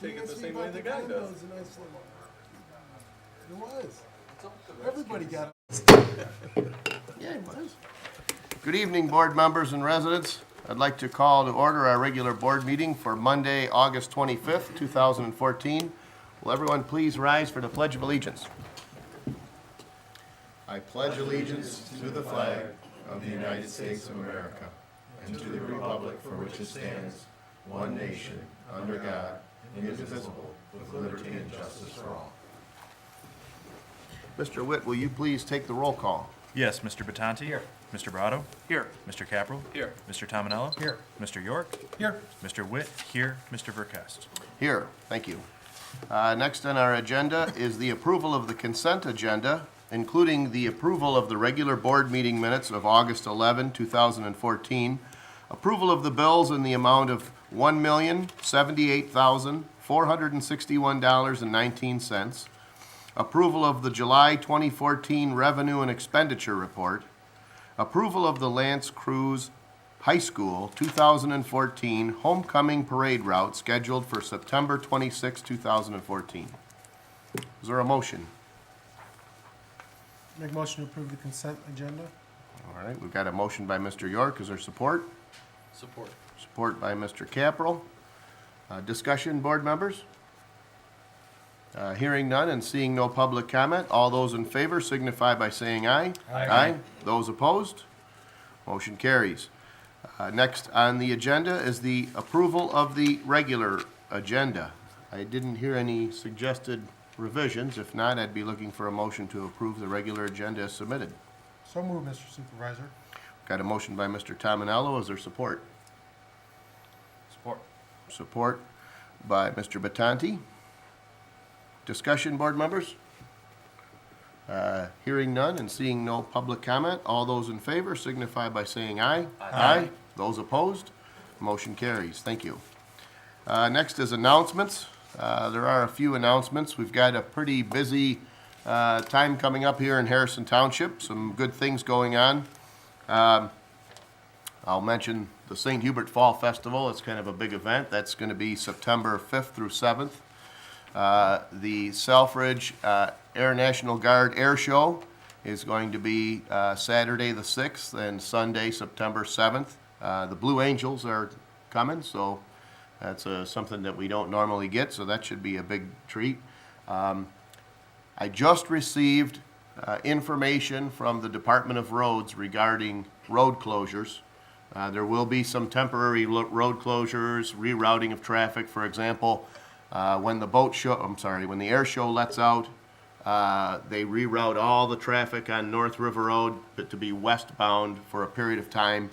take it the same way the guy does. It was. Everybody got it. Yeah, it was. Good evening, board members and residents. I'd like to call to order our regular board meeting for Monday, August 25th, 2014. Will everyone please rise for the Pledge of Allegiance? I pledge allegiance to the flag of the United States of America and to the republic for which it stands, one nation, under God, indivisible, with liberty and justice for all. Mr. Witt, will you please take the roll call? Yes, Mr. Battanti. Here. Mr. Brado. Here. Mr. Capral. Here. Mr. Tominello. Here. Mr. York. Here. Mr. Witt. Here. Mr. Verkest. Here, thank you. Next on our agenda is the approval of the consent agenda, including the approval of the regular board meeting minutes of August 11, 2014, approval of the bills in the amount of $1,078,461.19, approval of the July 2014 revenue and expenditure report, approval of the Lance Cruz High School 2014 homecoming parade route scheduled for September 26, 2014. Is there a motion? Make motion to approve the consent agenda. All right, we've got a motion by Mr. York. Is there support? Support. Support by Mr. Capral. Discussion, board members? Hearing none and seeing no public comment, all those in favor signify by saying aye. Aye. Those opposed? Motion carries. Next on the agenda is the approval of the regular agenda. I didn't hear any suggested revisions. If not, I'd be looking for a motion to approve the regular agenda as submitted. So moved, Mr. Supervisor. Got a motion by Mr. Tominello. Is there support? Support. Support by Mr. Battanti. Discussion, board members? Hearing none and seeing no public comment, all those in favor signify by saying aye. Aye. Those opposed? Motion carries. Thank you. Next is announcements. There are a few announcements. We've got a pretty busy time coming up here in Harrison Township. Some good things going on. I'll mention the St. Hubert Fall Festival. It's kind of a big event. That's going to be September 5th through 7th. The Selfridge Air National Guard Air Show is going to be Saturday the 6th and Sunday, September 7th. The Blue Angels are coming, so that's something that we don't normally get, so that should be a big treat. I just received information from the Department of Roads regarding road closures. There will be some temporary road closures, rerouting of traffic. For example, when the air show lets out, they reroute all the traffic on North River Road to be westbound for a period of time.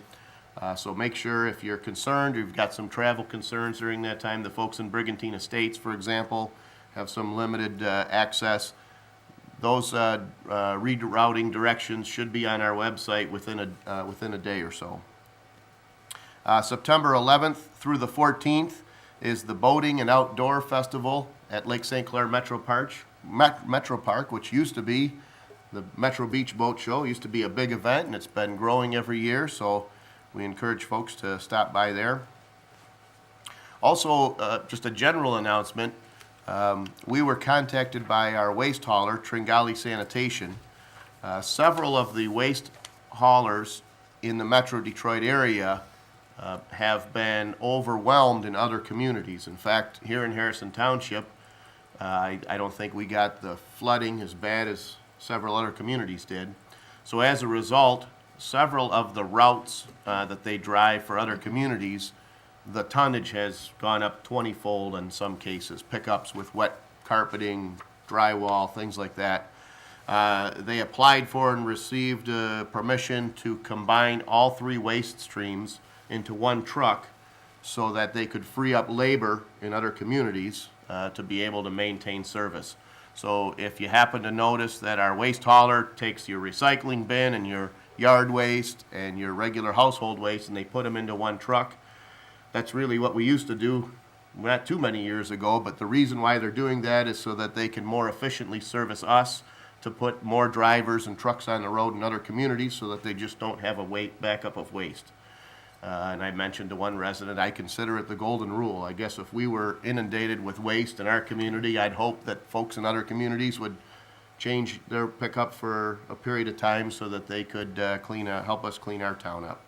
So make sure if you're concerned, or you've got some travel concerns during that time, the folks in Brigantine Estates, for example, have some limited access. Those rerouting directions should be on our website within a day or so. September 11th through the 14th is the Boating and Outdoor Festival at Lake St. Clair Metro Park, which used to be the Metro Beach Boat Show. It used to be a big event, and it's been growing every year, so we encourage folks to stop by there. Also, just a general announcement, we were contacted by our waste hauler, Tringali Sanitation. Several of the waste haulers in the Metro Detroit area have been overwhelmed in other communities. In fact, here in Harrison Township, I don't think we got the flooding as bad as several other communities did. So as a result, several of the routes that they drive for other communities, the tonnage has gone up 20-fold in some cases. Pickups with wet carpeting, drywall, things like that. They applied for and received permission to combine all three waste streams into one truck so that they could free up labor in other communities to be able to maintain service. So if you happen to notice that our waste hauler takes your recycling bin and your yard waste and your regular household waste and they put them into one truck, that's really what we used to do not too many years ago, but the reason why they're doing that is so that they can more efficiently service us, to put more drivers and trucks on the road in other communities so that they just don't have a backup of waste. And I mentioned to one resident, I consider it the golden rule. I guess if we were inundated with waste in our community, I'd hope that folks in other communities would change their pickup for a period of time so that they could help us clean our town up.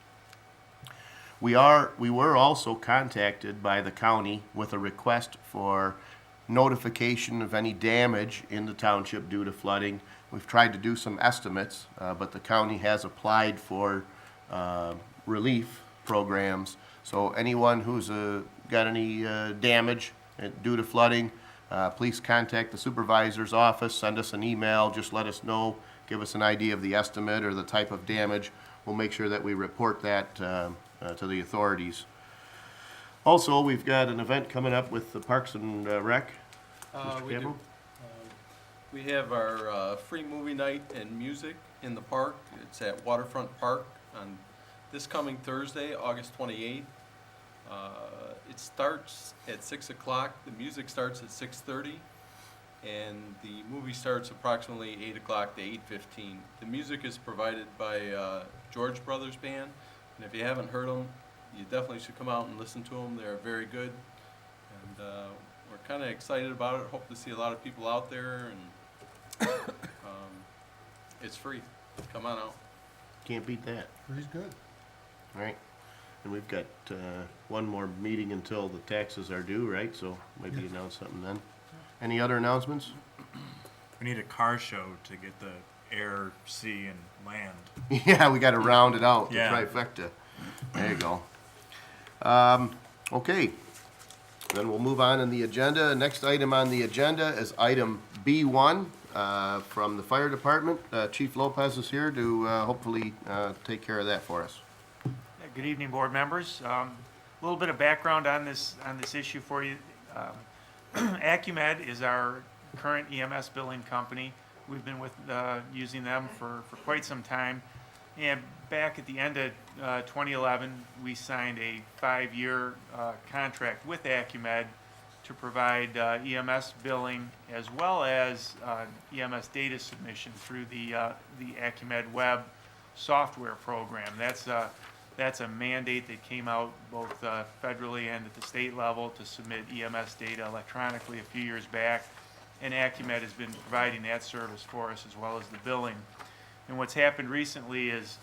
We were also contacted by the county with a request for notification of any damage in the township due to flooding. We've tried to do some estimates, but the county has applied for relief programs. So anyone who's got any damage due to flooding, please contact the supervisor's office, send us an email, just let us know, give us an idea of the estimate or the type of damage. We'll make sure that we report that to the authorities. Also, we've got an event coming up with the Parks and Rec. Mr. We do. Campbell? We have our free movie night and music in the park. It's at Waterfront Park on this coming Thursday, August 28th. It starts at 6 o'clock. The music starts at 6:30, and the movie starts approximately 8 o'clock to 8:15. The music is provided by George Brothers Band, and if you haven't heard them, you definitely should come out and listen to them. They're very good, and we're kind of excited about it. Hope to see a lot of people out there, and it's free. Come on out. Can't beat that. He's good. Right, and we've got one more meeting until the taxes are due, right? So maybe announce something then. Any other announcements? We need a car show to get the air, sea, and land. Yeah, we got to round it out, the Yeah. trifecta. There you go. Okay, then we'll move on in the agenda. Next item on the agenda is item B1 from the fire department. Chief Lopez is here to hopefully take care of that for us. Good evening, board members. A little bit of background on this issue for you. Acumed is our current EMS billing company. We've been using them for quite some time. And back at the end of 2011, we signed a 5-year contract with Acumed to provide EMS billing as well as EMS data submission through the Acumed Web software program. That's a mandate that came out both federally and at the state level to submit EMS data electronically a few years back, and Acumed has been providing that service for us as well as the billing. And what's happened recently is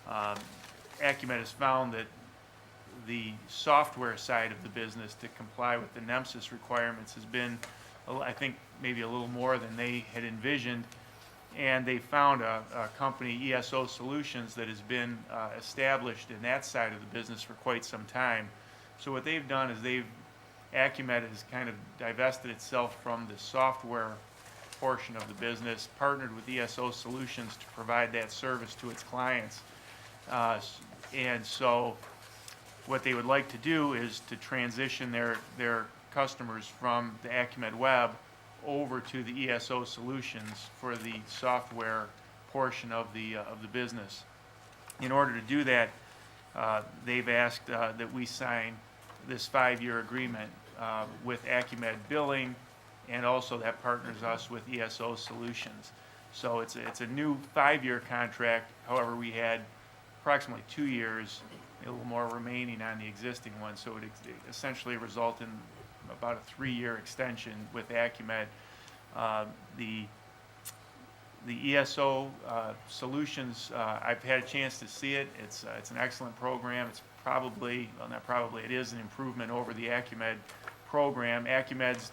Acumed has found that the software side of the business to comply with the NEMSIS requirements has been, I think, maybe a little more than they had envisioned. And they found a company, ESO Solutions, that has been established in that side of the business for quite some time. So what they've done is Acumed has kind of divested itself from the software portion of the business, partnered with ESO Solutions to provide that service to its clients. And so what they would like to do is to transition their customers from the Acumed Web over to the ESO Solutions for the software portion of the business. In order to do that, they've asked that we sign this 5-year agreement with Acumed Billing, and also that partners us with ESO Solutions. So it's a new 5-year contract. However, we had approximately 2 years, a little more remaining on the existing one. So it essentially result in about a 3-year extension with Acumed. The ESO Solutions, I've had a chance to see it. It's an excellent program. It's probably, well, not probably, it is an improvement over the Acumed program. Acumed's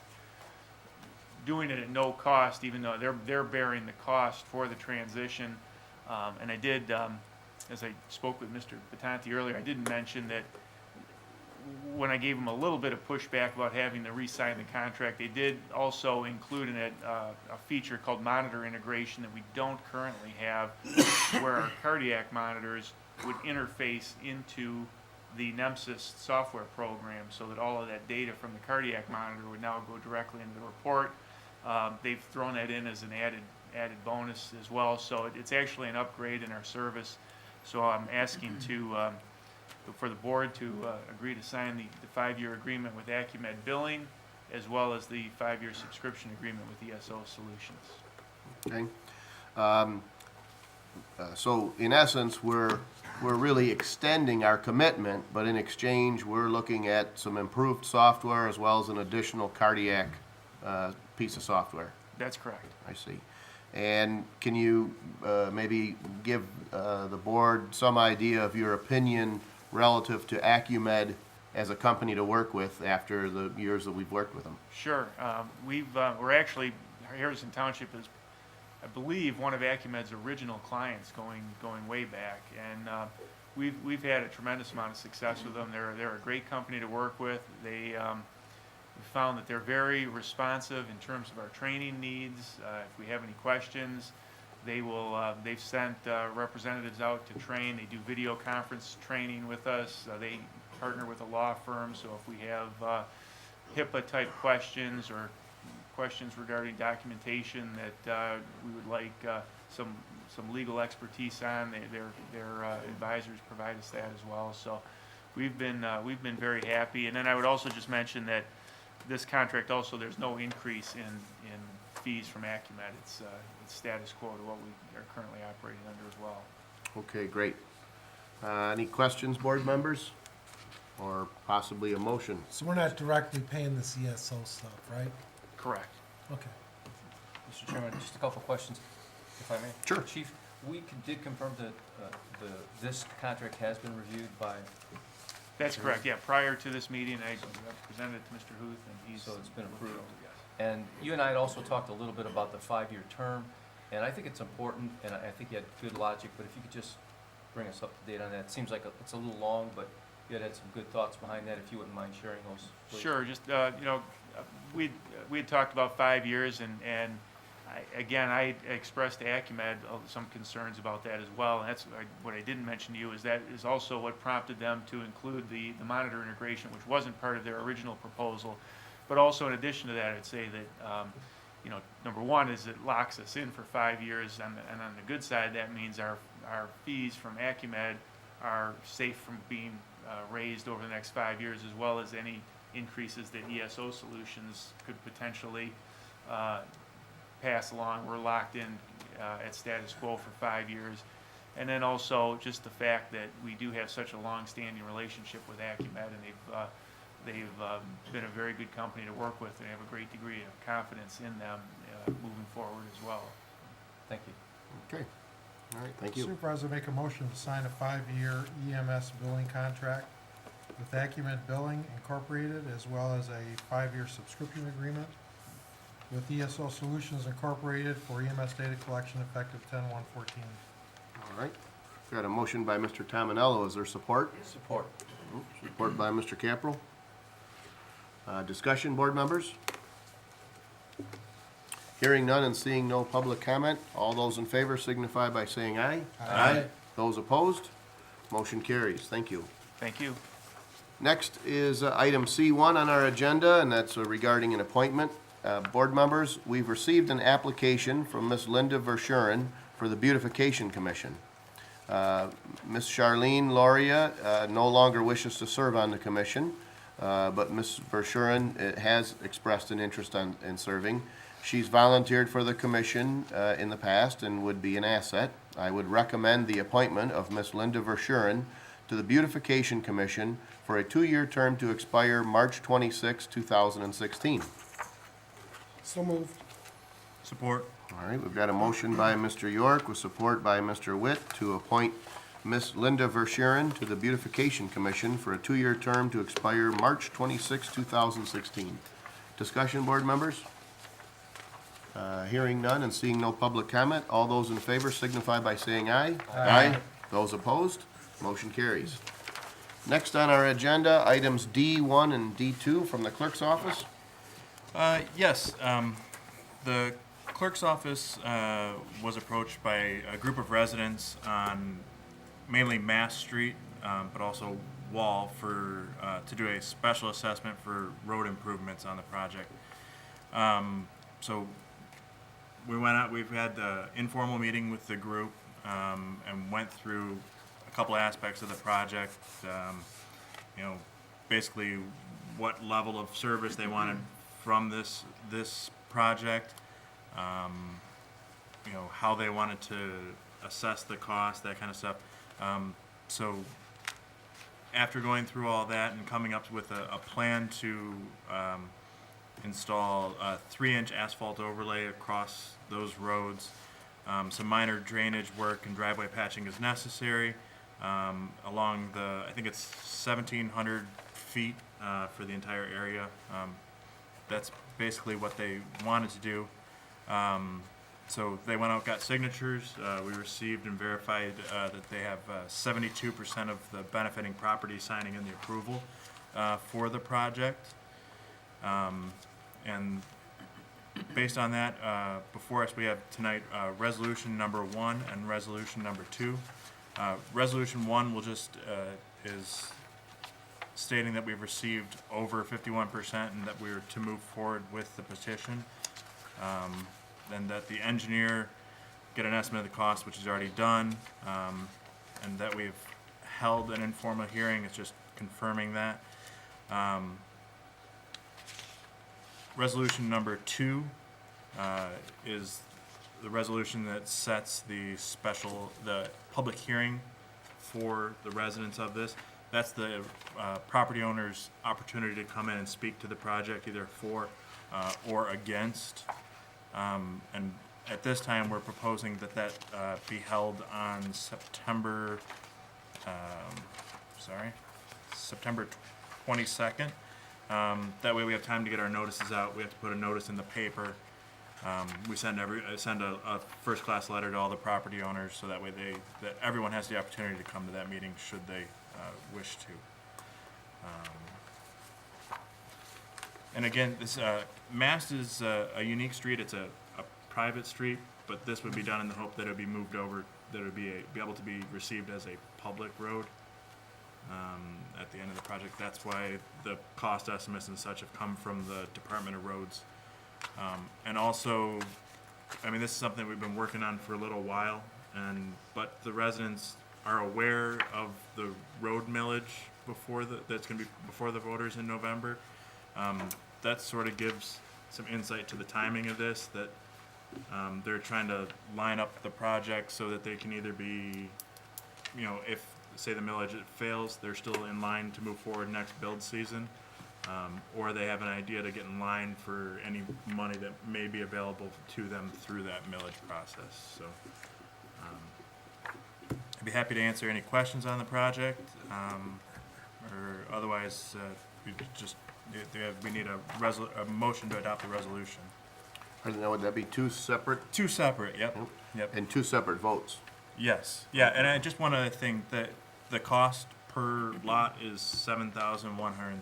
doing it at no cost, even though they're bearing the cost for the transition. And I did, as I spoke with Mr. Batanti earlier, I did mention that when I gave them a little bit of pushback about having to re-sign the contract, they did also include in it a feature called monitor integration that we don't currently have, where our cardiac monitors would interface into the NEMSIS software program so that all of that data from the cardiac monitor would now go directly into the report. They've thrown that in as an added bonus as well, so it's actually an upgrade in our service. So I'm asking for the board to agree to sign the 5-year agreement with Acumed Billing, as well as the 5-year subscription agreement with ESO Solutions. Okay. So in essence, we're really extending our commitment, but in exchange, we're looking at some improved software as well as an additional cardiac piece of software. That's correct. I see. And can you maybe give the board some idea of your opinion relative to Acumed as a company to work with after the years that we've worked with them? Sure. We're actually, Harrison Township is, I believe, one of Acumed's original clients going way back. And we've had a tremendous amount of success with them. They're a great company to work with. We found that they're very responsive in terms of our training needs. If we have any questions, they've sent representatives out to train. They do video conference training with us. They partner with a law firm, so if we have HIPAA-type questions or questions regarding documentation that we would like some legal expertise on, their advisors provide us that as well. So we've been very happy. And then I would also just mention that this contract also, there's no increase in fees from Acumed. It's status quo to what we are currently operating under as well. Okay, great. Any questions, board members? Or possibly a motion? So we're not directly paying this ESO stuff, right? Correct. Okay. Mr. Chairman, just a couple of questions, if I may. Sure. Chief, did confirm that this contract has been reviewed by, That's correct, yeah. Prior to this meeting, I presented it to Mr. Huth, and he's... so it's been approved? Yes. And you and I had also talked a little bit about the 5-year term, and I think it's important, and I think you had good logic, but if you could just bring us up to date on that. It seems like it's a little long, but you had some good thoughts behind that, if you wouldn't mind sharing those, please. Sure, just, we had talked about 5 years, and I expressed to Acumed some concerns about that as well, and that's what I didn't mention to you, is that is also what prompted them to include the monitor integration, which wasn't part of their original proposal. But also, in addition to that, I'd say that, number one is it locks us in for 5 years, and on the good side, that means our fees from Acumed are safe from being raised over the next 5 years, as well as any increases that ESO Solutions could potentially pass along. We're locked in at status quo for 5 years. And then also just the fact that we do have such a long-standing relationship with Acumed, and they've been a very good company to work with, and have a great degree of confidence in them moving forward as well. Thank you. Okay. All right, thank you. Supervisor, make a motion to sign a 5-year EMS billing contract with Acumen Billing Incorporated, as well as a 5-year subscription agreement with ESO Solutions Incorporated for EMS data collection effective 10/1/14. All right. Got a motion by Mr. Tominello. Is there support? Support. Support by Mr. Caprell. Discussion, board members? Hearing none and seeing no public comment, all those in favor signify by saying aye. Aye. Those opposed? Motion carries. Thank you. Thank you. Next is item C1 on our agenda, and that's regarding an appointment. Board members, we've received an application from Ms. Linda Verschuren for the Beautification Commission. Ms. Charlene Lauria no longer wishes to serve on the commission, but Ms. Verschuren has expressed an interest in serving. She's volunteered for the commission in the past and would be an asset. I would recommend the appointment of Ms. Linda Verschuren to the Beautification Commission for a 2-year term to expire March 26, 2016. So moved. Support. All right, we've got a motion by Mr. York with support by Mr. Witt to appoint Ms. Linda Verschuren to the Beautification Commission for a 2-year term to expire March 26, 2016. Discussion, board members? Hearing none and seeing no public comment, all those in favor signify by saying aye. Aye. Those opposed? Motion carries. Next on our agenda, items D1 and D2 from the clerk's office. Yes, the clerk's office was approached by a group of residents on mainly Mass Street, but also Wall to do a special assessment for road improvements on the project. So we went out, we've had the informal meeting with the group and went through a couple aspects of the project, basically what level of service they wanted from this project, how they wanted to assess the cost, that kind of stuff. So after going through all that and coming up with a plan to install a 3-inch asphalt overlay across those roads, some minor drainage work and driveway patching is necessary along I think it's 1,700 feet for the entire area. That's basically what they wanted to do. So they went out, got signatures. We received and verified that they have 72% of the benefiting property signing in the approval for the project. And based on that, before us we have tonight resolution number 1 and resolution number 2. Resolution 1 will just is stating that we've received over 51% and that we're to move forward with the petition. And that the engineer get an estimate of the cost, which is already done, and that we've held an informal hearing. It's just confirming that. Resolution number 2 is the resolution that sets the public hearing for the residents of this. That's the property owner's opportunity to come in and speak to the project, either for or against. And at this time, we're proposing that be held on September 22nd. That way we have time to get our notices out. We have to put a notice in the paper. We send a first-class letter to all the property owners, so that way that everyone has the opportunity to come to that meeting should they wish to. And again, this Mast is a unique street. It's a private street, but this would be done in the hope that it would be moved over, that it would be able to be received as a public road at the end of the project. That's why the cost estimates and such have come from the Department of Roads. And also, I mean, this is something we've been working on for a little while, but the residents are aware of the road millage that's going to be before the voters in November. That sort of gives some insight to the timing of this, that they're trying to line up the project so that they can either be, if, say, the millage fails, they're still in line to move forward next build season, or they have an idea to get in line for any money that may be available to them through that millage process. So I'd be happy to answer any questions on the project, or otherwise we need a motion to adopt the resolution. Now, would that be two separate, Two separate, yep. and two separate votes? Yes, yeah, and I just want to think that the cost per lot is $7,139,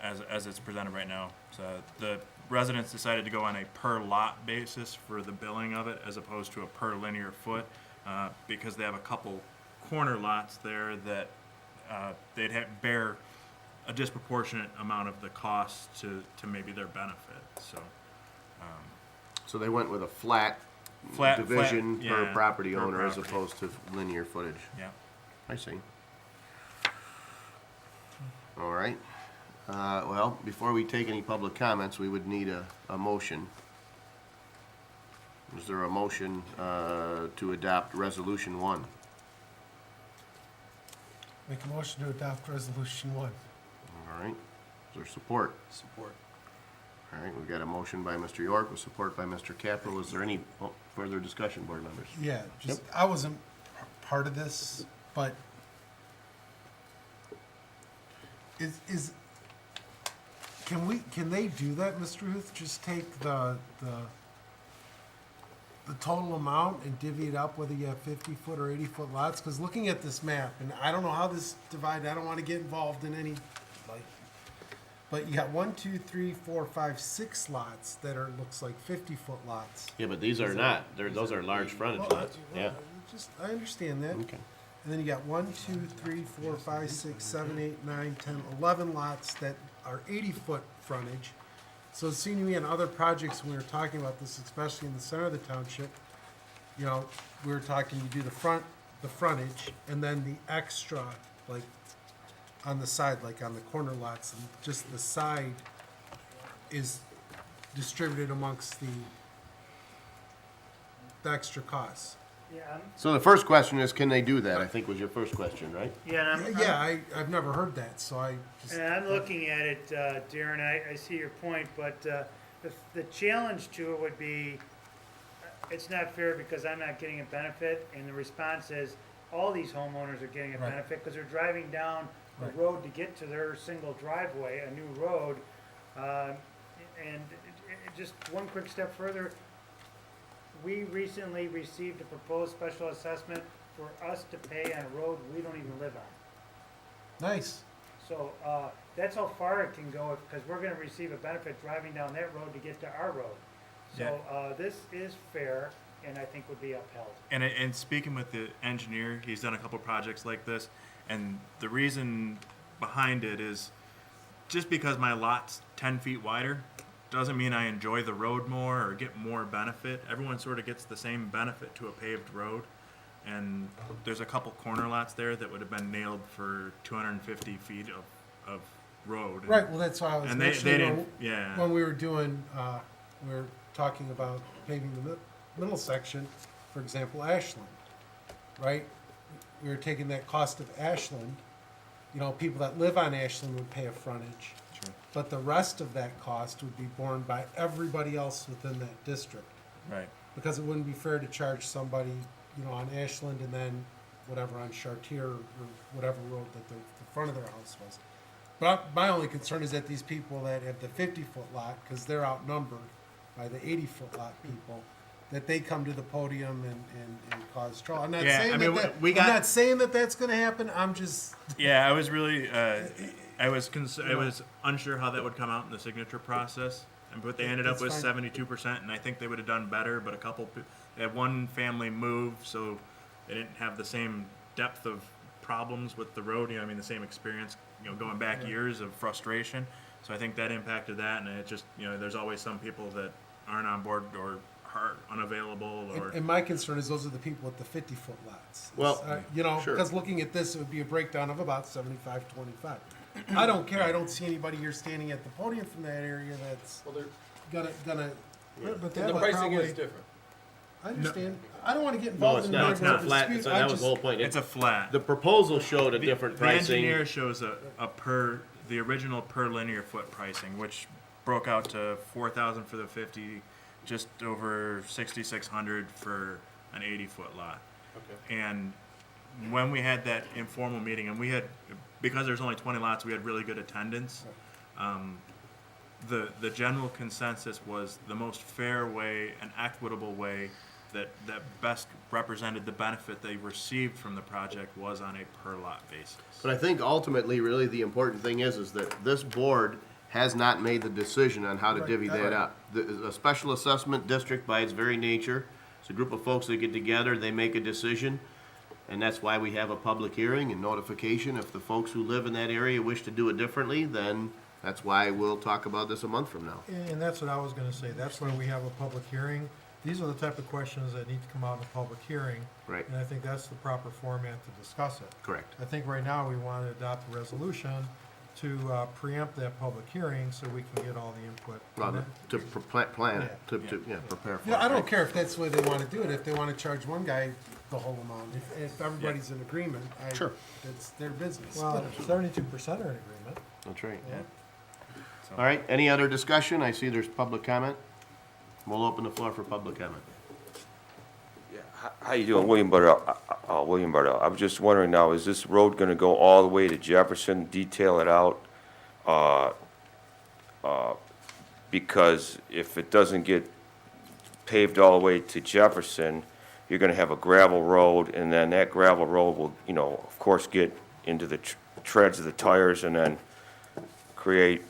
as it's presented right now. So the residents decided to go on a per lot basis for the billing of it, as opposed to a per linear foot, because they have a couple corner lots there that they'd bear a disproportionate amount of the cost to maybe their benefit. So they went with a flat division per property owner as opposed to linear footage. Yeah. I see. All right. Well, before we take any public comments, we would need a motion. Is there a motion to adopt Resolution 1? Make a motion to adopt Resolution 1. All right. Is there support? Support. All right, we've got a motion by Mr. York with support by Mr. Capel. Is there any further discussion, board members? Yeah, just, I wasn't part of this, but can they do that, Mr. Huth? Just take the total amount and divvy it up, whether you have 50-foot or 80-foot lots? Because looking at this map, and I don't know how this divided, I don't want to get involved in any, but you got 1, 2, 3, 4, 5, 6 lots that looks like 50-foot lots. Yeah, but these are not. Those are large frontage lots. Yeah. I understand that. Okay. And then you got 1, 2, 3, 4, 5, 6, 7, 8, 9, 10, 11 lots that are 80-foot frontage. So it seemed to me in other projects, when we were talking about this, especially in the center of the township, we were talking, you do the frontage, and then the extra, like, on the side, like on the corner lots, and just the side is distributed amongst the extra costs. Yeah, So the first question is, can they do that? I think was your first question, right? yeah, Yeah, I've never heard that, so I just. And I'm looking at it, Darren, I see your point, but the challenge to it would be, it's not fair because I'm not getting a benefit, and the response is, all these homeowners are getting a Right. benefit, because they're driving down the Right. road to get to their single driveway, a new road. And just one quick step further, we recently received a proposed special assessment for us to pay on a road we don't even live on. Nice. So, that's how far it can go, because we're gonna receive a benefit driving down that road to get to our road. So, this is fair, and I think would be upheld. And speaking with the engineer, he's done a couple projects like this, and the reason behind it is just because my lot's 10 feet wider doesn't mean I enjoy the road more or get more benefit. Everyone sort of gets the same benefit to a paved road. And there's a couple corner lots there that would have been nailed for 250 feet of road. Right, well, that's why I was And they mentioning didn't, yeah. when we were doing, we were talking about paving the middle section, for example, Ashland, right? We were taking that cost of Ashland, you know, people that live on Ashland would pay a frontage. Sure. But the rest of that cost would be borne by everybody else within that district. Right. Because it wouldn't be fair to charge somebody, you know, on Ashland and then whatever on Chartier or whatever road that the front of their house was. But my only concern is that these people that have the 50-foot lot, because they're outnumbered by the 80-foot lot people, that they come to the podium and cause trouble. I'm not Yeah, saying I mean, that, we I'm got- not saying that that's going to happen. I'm just Yeah, I was really, I was unsure how that would come out in the signature process. And what they ended up That's with fine. 72%, and I think they would have done better, but they had one family move, so they didn't have the same depth of problems with the road, you know, I mean, the same experience, you know, going back years of frustration. So I think that impacted that, and it just, you know, there's always some people that aren't on board or are unavailable or. and my concern is those are the people with the 50-foot lots. Well, You know, sure. because looking at this, it would be a breakdown of about 75-25. I don't care. I don't see anybody here standing at the podium from that area that's gonna. But The that would pricing probably, is different. I understand. I don't want to get No, involved it's in not, an it's not argument or flat, dispute. so I that was the just- whole point. It's a flat. The proposal showed a different The pricing. engineer shows the original per linear foot pricing, which broke out to 4,000 for the 50, just over 6,600 for an 80-foot lot. Okay. And when we had that informal meeting, and because there's only 20 lots, we had really good attendance. The general consensus was the most fair way, an equitable way that best represented the benefit they received from the project was on a per lot basis. But I think ultimately, really, the important thing is that this board has not made the decision on how to Right, divvy that right. up. A special assessment district, by its very nature, it's a group of folks that get together, they make a decision, and that's why we have a public hearing and notification. If the folks who live in that area wish to do it differently, then that's why we'll talk about this a month from now. and that's what I was gonna say. That's why we have a public hearing. These are the type of questions that need to come out in a public hearing. Right. And I think that's the proper format to discuss it. Correct. I think right now we want to adopt a resolution to preempt that public hearing so we can get all the input. Well, to plan it, Yeah. to prepare for it. You know, I don't right? care if that's the way they want to do it. If they want to charge one guy the whole amount, if everybody's in agreement, Sure. that's their business. Well, 72% are in agreement. That's right. Yeah. All right, any other discussion? I see there's public comment. We'll open the floor for public comment. Yeah, how you doing, William Bardell? William Bardell. I was just wondering now, is this road gonna go all the way to Jefferson, detail it out? Because if it doesn't get paved all the way to Jefferson, you're gonna have a gravel road, and then that gravel road will, you know, of course, get into the treads of the tires and then create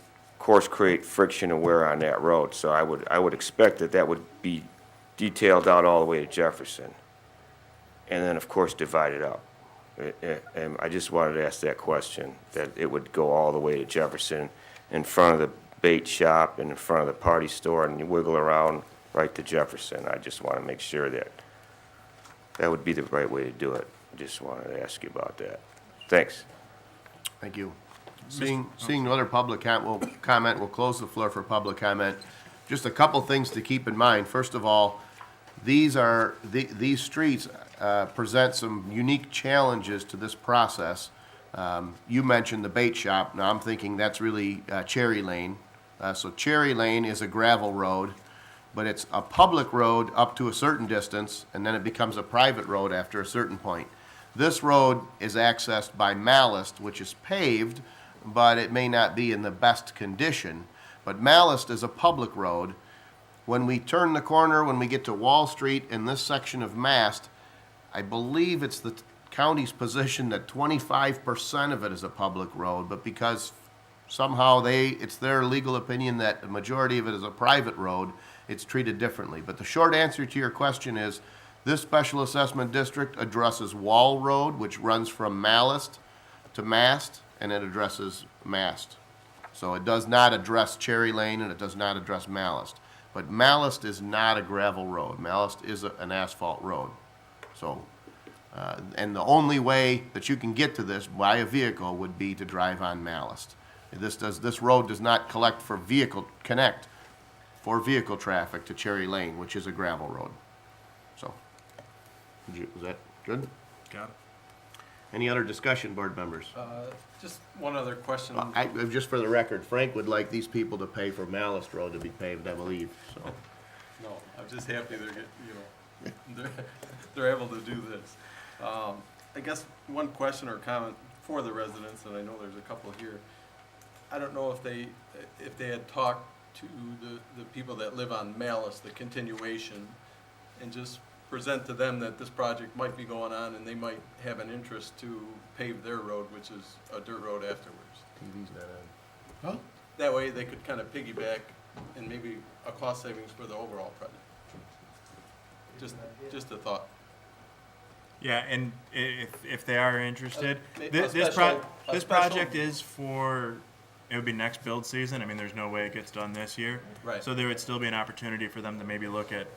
friction and wear on that road. So I would expect that would be detailed out all the way to Jefferson. And then, of course, divide it up. And I just wanted to ask that question, that it would go all the way to Jefferson in front of the bait shop and in front of the party store and you wiggle around right to Jefferson. I just want to make sure that would be the right way to do it. I just wanted to ask you about that. Thanks. Thank you. Seeing no other public comment, we'll close the floor for public comment. Just a couple things to keep in mind. First of all, These streets present some unique challenges to this process. You mentioned the bait shop. Now I'm thinking that's really Cherry Lane. So Cherry Lane is a gravel road, but it's a public road up to a certain distance, and then it becomes a private road after a certain point. This road is accessed by Mallist, which is paved, but it may not be in the best condition. But Mallist is a public road. When we turn the corner, when we get to Wall Street in this section of Mast, I believe it's the county's position that 25% of it is a public road, but because somehow it's their legal opinion that the majority of it is a private road, it's treated differently. But the short answer to your question is, this special assessment district addresses Wall Road, which runs from Mallist to Mast, and it addresses Mast. So it does not address Cherry Lane, and it does not address Mallist. But Mallist is not a gravel road. Mallist is an asphalt road. So, and the only way that you can get to this by a vehicle would be to drive on Mallist. This road does not connect for vehicle traffic to Cherry Lane, which is a gravel road. So, is that good? Got it. Any other discussion, board members? Just one other question. Just for the record, Frank would like these people to pay for Mallist Road to be paved, I believe, so. No, I'm just happy they're able to do this. I guess one question or comment for the residents, and I know there's a couple here. I don't know if they had talked to the people that live on Mallist, the continuation, and just present to them that this project might be going on and they might have an interest to pave their road, which is a dirt road afterwards. TV's not on. Huh? That way they could kind of piggyback and maybe a cost savings for the overall project. Just a thought. Yeah, and if they are interested, A this special- project is for, it would be next build season. I mean, there's no way it gets done this year. Right. So there would still be an opportunity for them to maybe look at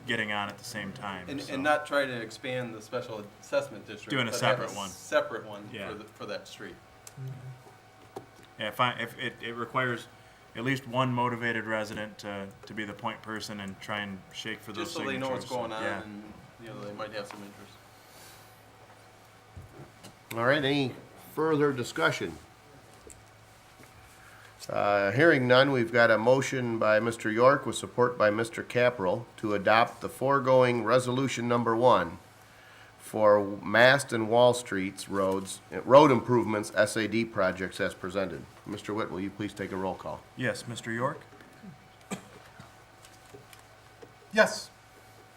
getting on at the same time. so. And not try to expand the special assessment district. Doing a but have separate one. Separate one Yeah. for that street. Yeah, if it requires at least one motivated resident to be the point person and try and shake for those Just so signatures. they know what's going on Yeah. and, they might have some interest. All right, any further discussion? Hearing none, we've got a motion by Mr. York with support by Mr. Caprell to adopt the foregoing resolution number 1 for Mast and Wall Streets road improvements, SAD projects as presented. Mr. Witt, will you please take a roll call? Yes, Mr. York, Yes.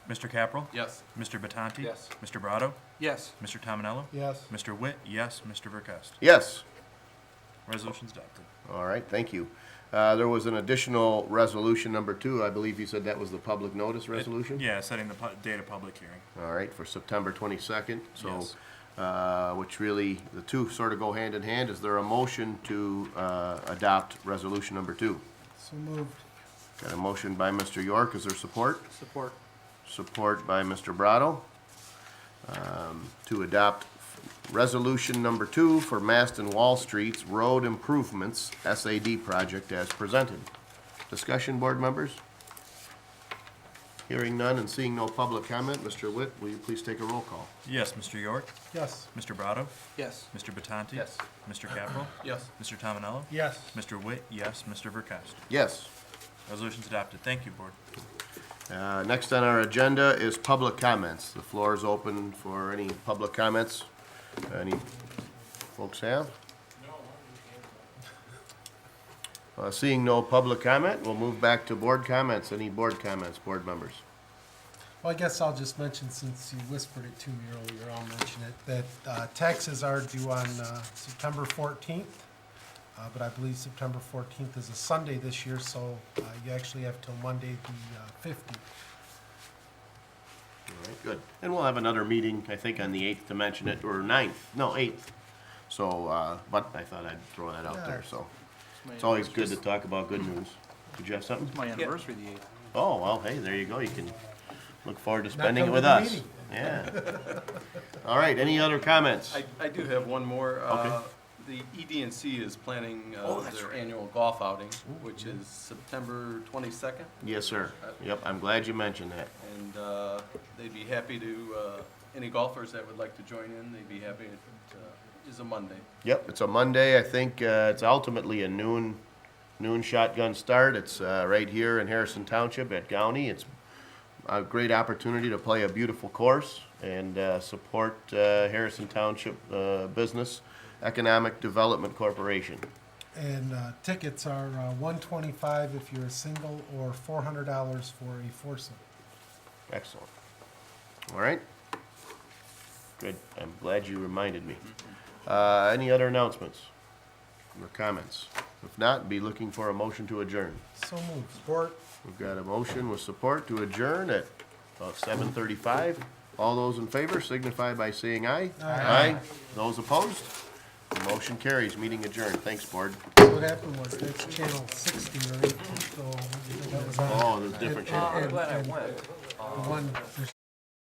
Mr. Caprell, Yes. Mr. Batanti. Yes. Mr. Brado, Yes. Mr. Tominello, Yes. Mr. Witt, yes, Mr. Verkust. Yes. Resolution's adopted. All right, thank you. There was an additional resolution number 2. I believe you said that was the public notice resolution? Yeah, setting the date of public hearing. All right, for September 22nd. So, Yes. which really, the two sort of go hand in hand. Is there a motion to adopt resolution number 2? So moved. Got a motion by Mr. York. Is there support? Support. Support by Mr. Brado to adopt resolution number 2 for Mast and Wall Streets Road Improvements SAD project as presented. Discussion, board members? Hearing none and seeing no public comment, Mr. Witt, will you please take a roll call? Yes, Mr. York, Yes. Mr. Brado, Yes. Mr. Batanti. Yes. Mr. Caprell, Yes. Mr. Tominello, Yes. Mr. Witt, yes, Mr. Verkust. Yes. Resolution's adopted. Thank you, board. Next on our agenda is public comments. The floor is open for any public comments. Any folks have? Seeing no public comment, we'll move back to board comments. Any board comments, board members? Well, I guess I'll just mention, since you whispered it to me earlier, I'll mention it, that taxes are due on September 14th. But I believe September 14th is a Sunday this year, so you actually have till Monday the 15th. All right, good. And we'll have another meeting, I think, on the 8th to mention it, or 9th, no, 8th. So, but I thought I'd throw that out there, so. It's always good to talk about good news. Did you have something? My anniversary, the 8th. Oh, well, hey, there you go. You can look forward to spending it come with to the us. meeting. Yeah. All right, any other comments? I do have one more. Okay. the EDNC is planning their annual golf outing, which is September 22nd. Yes, sir. Yep, I'm glad you mentioned that. And they'd be happy to, any golfers that would like to join in, they'd be happy. It is a Monday. Yep, it's a Monday. I think it's ultimately a noon shotgun start. It's right here in Harrison Township at Gowney. It's a great opportunity to play a beautiful course and support Harrison Township Business Economic Development Corporation. And tickets are $125 if you're a single, or $400 for a foursome. Excellent. All right. Good. I'm glad you reminded me. Any other announcements or comments? If not, be looking for a motion to adjourn. So moved. Support. We've got a motion with support to adjourn at about 7:35. All those in favor signify by saying aye. Aye. Those opposed? The motion carries. Meeting adjourned. Thanks, board. So what happened was, that's channel 60, right? So that was on. Oh, there's different channels. I'm glad I went. The one, there's